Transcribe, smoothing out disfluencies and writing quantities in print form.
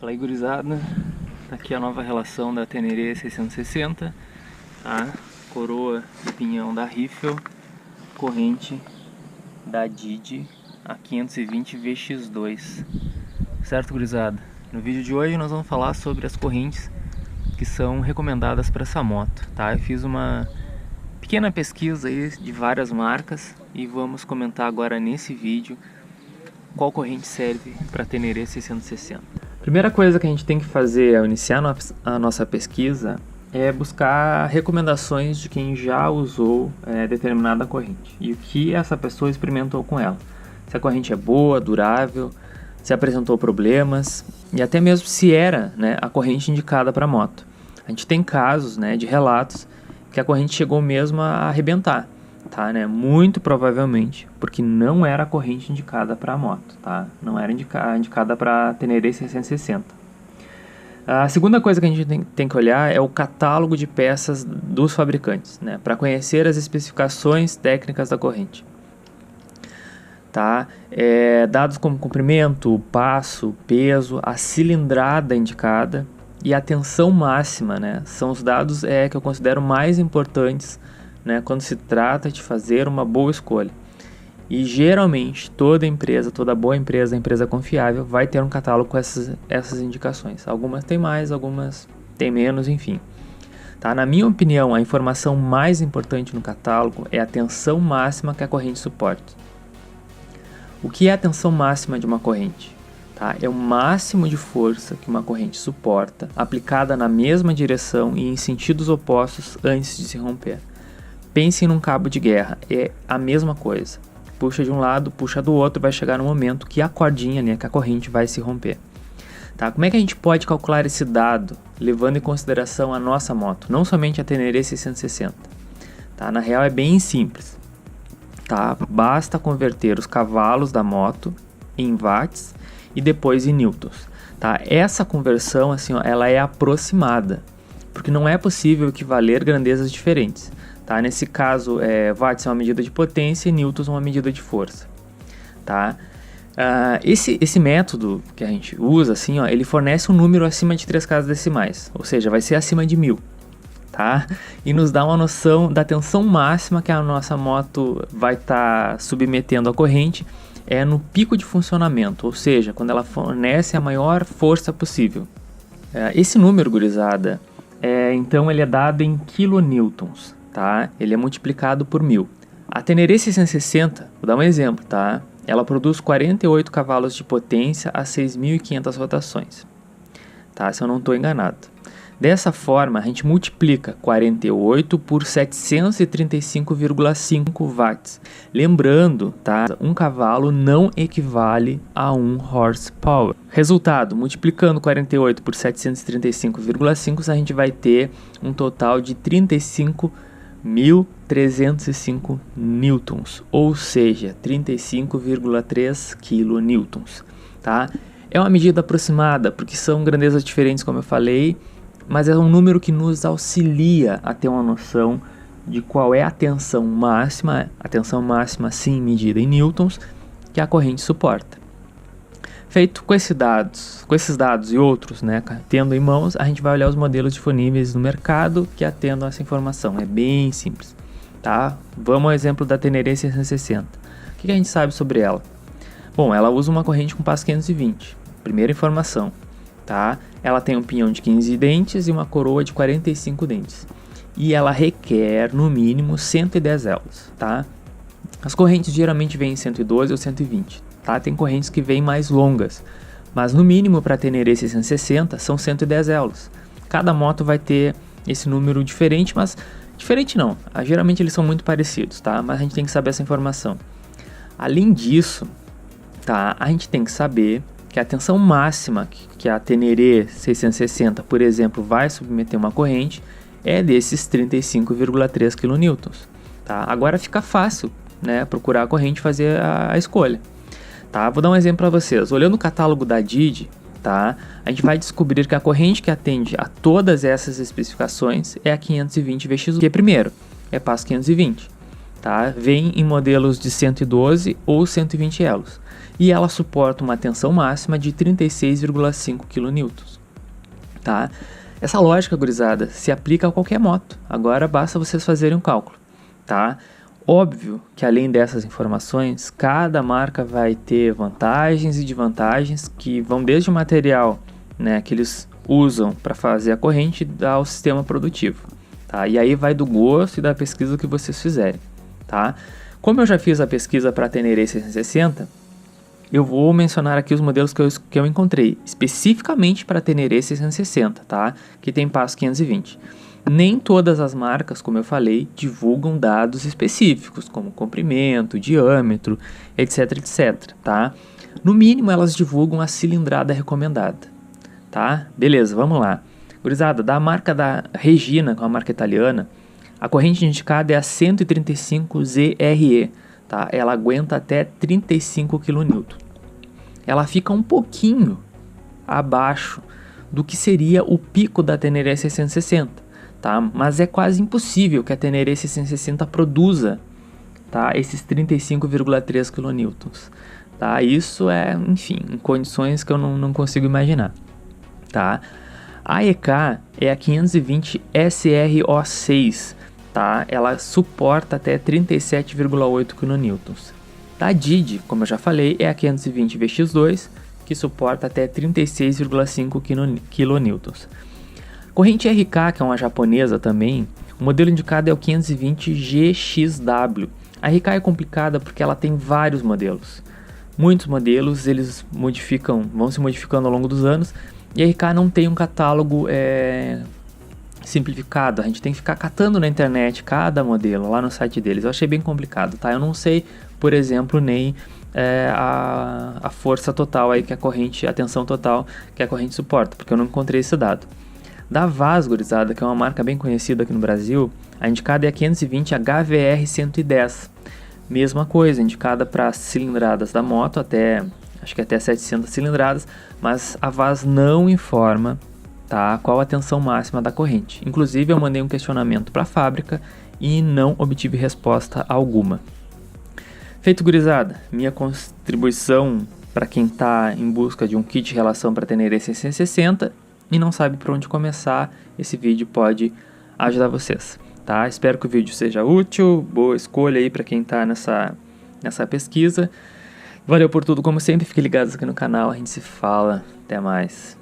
Fala aí, gurizada, aqui é a nova relação da Teneré 660, tá? Coroa e pinhão da Riffel, corrente da Didi a 520 VX2, certo, gurizada? No vídeo de hoje nós vamos falar sobre as correntes que são recomendadas para essa moto, tá? Eu fiz uma pequena pesquisa aí de várias marcas e vamos comentar agora nesse vídeo qual corrente serve para a Teneré 660. Primeira coisa que a gente tem que fazer ao iniciar a nossa pesquisa é buscar recomendações de quem já usou determinada corrente e o que essa pessoa experimentou com ela. Se a corrente é boa, durável, se apresentou problemas e até mesmo se era, a corrente indicada para moto. A gente tem casos, de relatos que a corrente chegou mesmo a arrebentar, tá, muito provavelmente porque não era a corrente indicada para a moto, tá? Não era indicada para Teneré 660. A segunda coisa que a gente tem que olhar é o catálogo de peças dos fabricantes, para conhecer as especificações técnicas da corrente. Tá? Dados como comprimento, passo, peso, a cilindrada indicada e a tensão máxima, são os dados que eu considero mais importantes, quando se trata de fazer uma boa escolha. E geralmente toda boa empresa, empresa confiável, vai ter um catálogo com essas indicações. Algumas tem mais, algumas tem menos, enfim. Tá? Na minha opinião, a informação mais importante no catálogo é a tensão máxima que a corrente suporta. O que é a tensão máxima de uma corrente? Tá? É o máximo de força que uma corrente suporta, aplicada na mesma direção e em sentidos opostos antes de se romper. Pense num cabo de guerra, é a mesma coisa. Puxa de um lado, puxa do outro, vai chegar no momento que a cordinha, que a corrente vai se romper. Tá? Como é que a gente pode calcular esse dado, levando em consideração a nossa moto, não somente a Teneré 660? Tá? Na real é bem simples. Tá? Basta converter os cavalos da moto em watts e depois em newtons. Tá? Essa conversão ela é aproximada, porque não é possível equivaler grandezas diferentes. Tá? Nesse caso, watts é uma medida de potência e newtons uma medida de força. Tá? Esse método que a gente usa, ele fornece um número acima de 3 casas decimais, ou seja, vai ser acima de 1000. Tá? E nos dá uma noção da tensão máxima que a nossa moto vai estar submetendo à corrente no pico de funcionamento, ou seja, quando ela fornece a maior força possível. Esse número, gurizada, então ele é dado em kilonewtons. Tá? Ele é multiplicado por 1000. A Teneré 660, vou dar um exemplo, tá? Ela produz 48 cavalos de potência a 6.500 rotações, tá? Se eu não estou enganado. Dessa forma, a gente multiplica 48 por 735,5 watts. Lembrando, tá? Um cavalo não equivale a 1 horsepower. Resultado, multiplicando 48 por 735,5, a gente vai ter um total de 35.305 newtons, ou seja, 35,3 kilonewtons, tá? É uma medida aproximada, porque são grandezas diferentes, como eu falei, mas é um número que nos auxilia a ter uma noção de qual é a tensão máxima sim medida em newtons, que a corrente suporta. Feito com esses dados e outros, tendo em mãos, a gente vai olhar os modelos disponíveis no mercado que atendam a essa informação. É bem simples, tá? Vamos ao exemplo da Teneré 660. O que a gente sabe sobre ela? Bom, ela usa uma corrente com passo 520. Primeira informação, tá? Ela tem um pinhão de 15 dentes e uma coroa de 45 dentes. E ela requer, no mínimo, 110 elos, tá? As correntes geralmente vêm em 112 ou 120. Tá? Tem correntes que vêm mais longas, mas no mínimo para a Teneré 660 são 110 elos. Cada moto vai ter esse número diferente, mas diferente não, geralmente eles são muito parecidos, tá? Mas a gente tem que saber essa informação. Além disso, tá? A gente tem que saber que a tensão máxima que a Teneré 660, por exemplo, vai submeter uma corrente é desses 35,3 kN. Tá? Agora fica fácil, procurar a corrente e fazer a escolha. Tá? Vou dar um exemplo para vocês. Olhando o catálogo da Didi, tá? A gente vai descobrir que a corrente que atende a todas essas especificações é a 520 VX1, que primeiro é passo 520. Tá? Vem em modelos de 112 ou 120 elos. e ela suporta uma tensão máxima de 36,5 kN. Tá? Essa lógica, gurizada, se aplica a qualquer moto. Agora basta vocês fazerem um cálculo. Tá? Óbvio que além dessas informações, cada marca vai ter vantagens e desvantagens que vão desde o material, né, que eles usam para fazer a corrente ao sistema produtivo. Tá? E aí vai do gosto e da pesquisa que vocês fizerem. Tá? Como eu já fiz a pesquisa para a Tenere 660, eu vou mencionar aqui os modelos que eu encontrei, especificamente para a Tenere 660, tá? Que tem passo 520. Nem todas as marcas, como eu falei, divulgam dados específicos, como comprimento, diâmetro, etc, etc, tá? No mínimo, elas divulgam a cilindrada recomendada, tá? Beleza, vamos lá. Gurizada, da marca da Regina, que é uma marca italiana, a corrente indicada é a 135 ZRE, tá? Ela aguenta até 35 kN. Ela fica um pouquinho abaixo do que seria o pico da Tenere 660. Tá? Mas é quase impossível que a Tenere 660 produza, tá? Esses 35,3 kN. Tá? Isso é, enfim, em condições que eu não consigo imaginar. Tá? A EK é a 520 SRO6, tá? Ela suporta até 37,8 kN. A DID, como eu já falei, é a 520 VX2, que suporta até 36,5 kN. Corrente RK, que é uma japonesa também, o modelo indicado é o 520 GXW. A RK é complicada porque ela tem vários modelos. Muitos modelos eles vão se modificando ao longo dos anos, e a RK não tem um catálogo simplificado. A gente tem que ficar catando na internet cada modelo lá no site deles. Eu achei bem complicado, tá? Eu não sei, por exemplo, nem a força total aí que a tensão total que a corrente suporta, porque eu não encontrei esse dado. Da Vaz, gurizada, que é uma marca bem conhecida aqui no Brasil, a indicada é a 520 HVR 110. Mesma coisa, indicada para cilindradas da moto, acho que até 700 cilindradas, mas a Vaz não informa, tá, qual a tensão máxima da corrente. Inclusive, eu mandei um questionamento para a fábrica e não obtive resposta alguma. Feito, gurizada, minha contribuição para quem está em busca de um kit de relação para Tenere 660 e não sabe por onde começar, esse vídeo pode ajudar vocês, tá? Espero que o vídeo seja útil, boa escolha aí para quem está nessa pesquisa. Valeu por tudo, como sempre, fiquem ligados aqui no canal, a gente se fala, até mais.